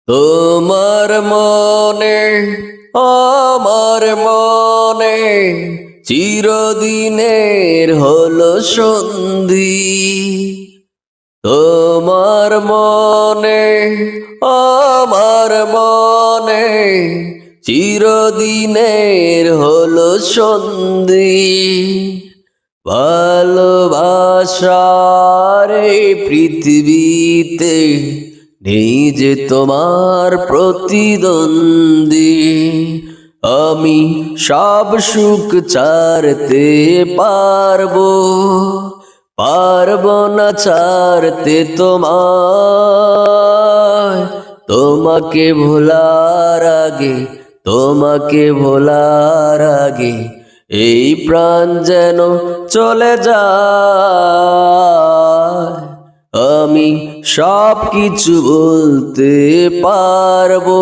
তোমার মনে আমার মনে চিরদিনের হলো সন্ধি। তোমার মনে আমার মনে চিরদিনের হলো সন্ধি। ভালোবাসার এই পৃথিবীতে নেই যে তোমার প্রতিদ্বন্দ্বী। আমি সব সুখ ছাড়তে পারবো, পারবো না ছাড়তে তোমায়। তোমাকে ভোলার আগে, তোমাকে ভোলার আগে এই প্রাণ যেন চলে যায়। আমি সব কিছু বলতে পারবো।